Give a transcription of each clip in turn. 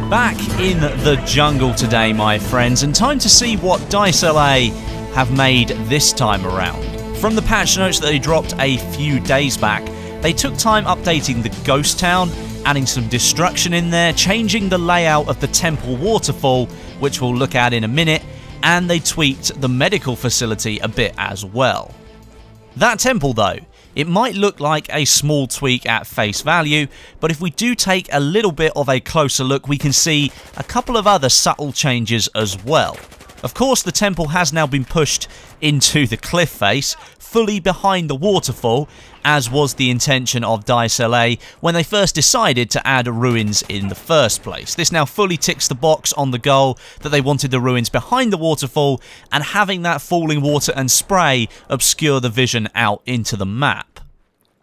Back in the jungle today, my friends, and time to see what DICE have made this time around. From the patch notes that they dropped a few days back, they took time updating the ghost town, adding some destruction in there, changing the layout of the temple waterfall, which we'll look at in a minute, and they tweaked the medical facility a bit as well. That temple though, it might look like a small tweak at face value, but if we do take a little bit of a closer look, we can see a couple of other subtle changes as well. Of course, the temple has now been pushed into the cliff face, fully behind the waterfall, as was the intention of DICE when they first decided to add ruins in the first place. This now fully ticks the box on the goal that they wanted the ruins behind the waterfall, and having that falling water and spray obscure the vision out into the map.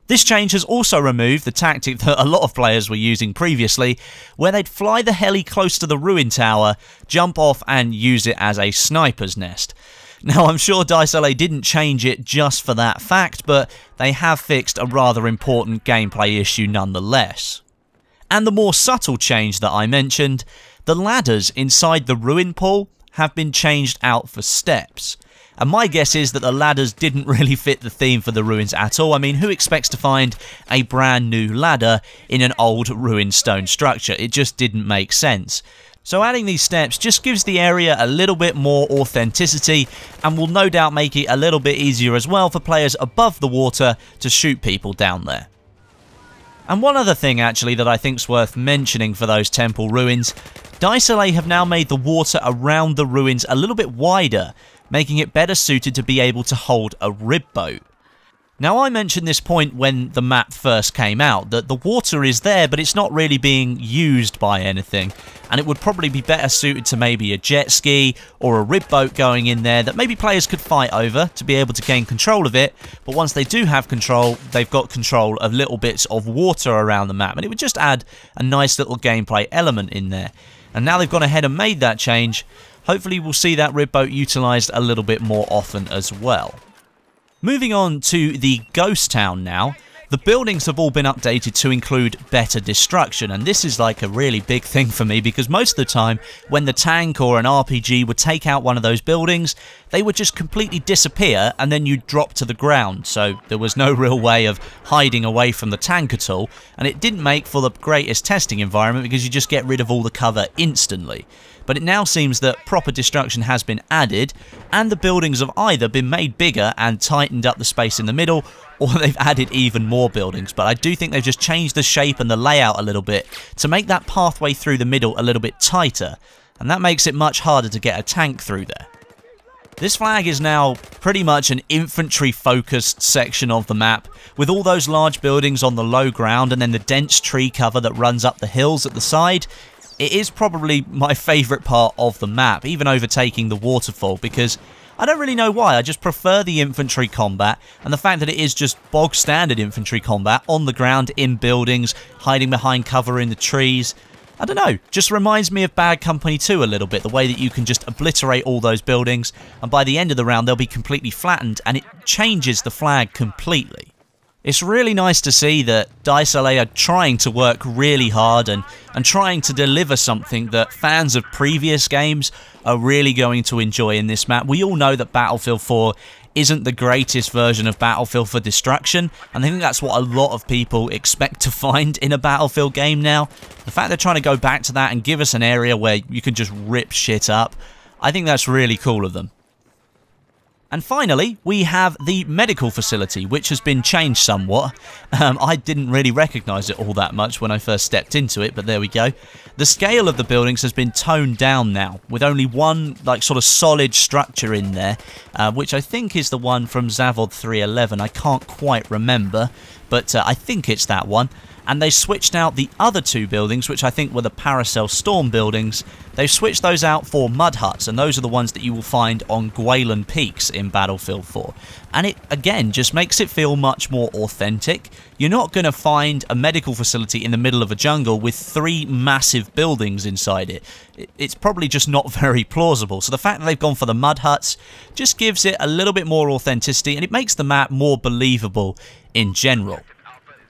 This change has also removed the tactic that a lot of players were using previously, where they'd fly the heli close to the ruin tower, jump off and use it as a sniper's nest. Now, I'm sure DICE didn't change it just for that fact, but they have fixed a rather important gameplay issue nonetheless. And the more subtle change that I mentioned, the ladders inside the ruin pool have been changed out for steps. And my guess is that the ladders didn't really fit the theme for the ruins at all. I mean, who expects to find a brand new ladder in an old ruined stone structure? It just didn't make sense. So adding these steps just gives the area a little bit more authenticity, and will no doubt make it a little bit easier as well for players above the water to shoot people down there. And one other thing actually that I think's worth mentioning for those temple ruins, DICE have now made the water around the ruins a little bit wider, making it better suited to be able to hold a rib boat. Now, I mentioned this point when the map first came out, that the water is there, but it's not really being used by anything, and it would probably be better suited to maybe a jet ski or a rib boat going in there that maybe players could fight over to be able to gain control of it, but once they do have control, they've got control of little bits of water around the map, and it would just add a nice little gameplay element in there. And now they've gone ahead and made that change. Hopefully we'll see that rib boat utilised a little bit more often as well. Moving on to the ghost town now, the buildings have all been updated to include better destruction, and this is like a really big thing for me because most of the time when the tank or an RPG would take out one of those buildings, they would just completely disappear and then you'd drop to the ground, so there was no real way of hiding away from the tank at all, and it didn't make for the greatest testing environment because you just get rid of all the cover instantly. But it now seems that proper destruction has been added, and the buildings have either been made bigger and tightened up the space in the middle, or they've added even more buildings. But I do think they've just changed the shape and the layout a little bit to make that pathway through the middle a little bit tighter, and that makes it much harder to get a tank through there. This flag is now pretty much an infantry-focused section of the map, with all those large buildings on the low ground and then the dense tree cover that runs up the hills at the side. It is probably my favourite part of the map, even overtaking the waterfall, because I don't really know why, I just prefer the infantry combat, and the fact that it is just bog standard infantry combat, on the ground, in buildings, hiding behind cover in the trees. I don't know, just reminds me of Bad Company 2 a little bit, the way that you can just obliterate all those buildings, and by the end of the round they'll be completely flattened, and it changes the flag completely. It's really nice to see that DICE are trying to work really hard and trying to deliver something that fans of previous games are really going to enjoy in this map. We all know that Battlefield 4 isn't the greatest version of Battlefield for destruction, and I think that's what a lot of people expect to find in a Battlefield game now. The fact they're trying to go back to that and give us an area where you can just rip shit up, I think that's really cool of them. And finally, we have the medical facility, which has been changed somewhat. I didn't really recognise it all that much when I first stepped into it, but there we go. The scale of the buildings has been toned down now, with only one sort of solid structure in there, which I think is the one from Zavod 311. I can't quite remember, but I think it's that one. And they switched out the other two buildings, which I think were the Paracel Storm buildings. They've switched those out for mud huts, and those are the ones that you will find on Gwaelon Peaks in Battlefield 4. And it, again, just makes it feel much more authentic. You're not going to find a medical facility in the middle of a jungle with 3 massive buildings inside it. It's probably just not very plausible. So the fact that they've gone for the mud huts just gives it a little bit more authenticity, and it makes the map more believable in general.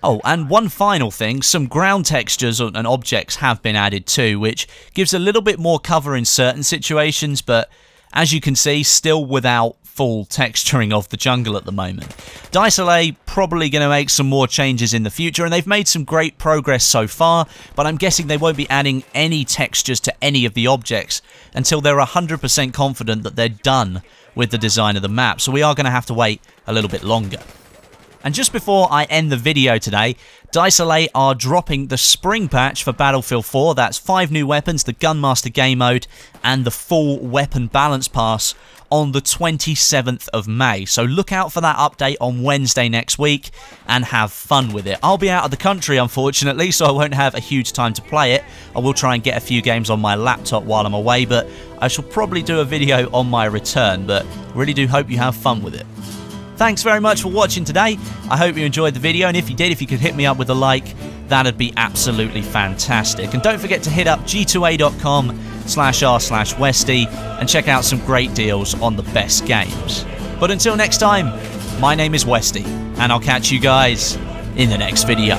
Oh, and one final thing, some ground textures and objects have been added too, which gives a little bit more cover in certain situations, but as you can see, still without full texturing of the jungle at the moment. DICE probably going to make some more changes in the future, and they've made some great progress so far, but I'm guessing they won't be adding any textures to any of the objects until they're 100% confident that they're done with the design of the map, so we are going to have to wait a little bit longer. And just before I end the video today, DICE are dropping the spring patch for Battlefield 4. That's 5 new weapons, the Gunmaster game mode, and the full weapon balance pass on the 27th of May. So look out for that update on Wednesday next week and have fun with it. I'll be out of the country, unfortunately, so I won't have a huge time to play it. I will try and get a few games on my laptop while I'm away, but I shall probably do a video on my return, but really do hope you have fun with it. Thanks very much for watching today. I hope you enjoyed the video, and if you did, if you could hit me up with a like, that'd be absolutely fantastic. And don't forget to hit up g2a.com/r/Westy and check out some great deals on the best games. But until next time, my name is Westy, and I'll catch you guys in the next video.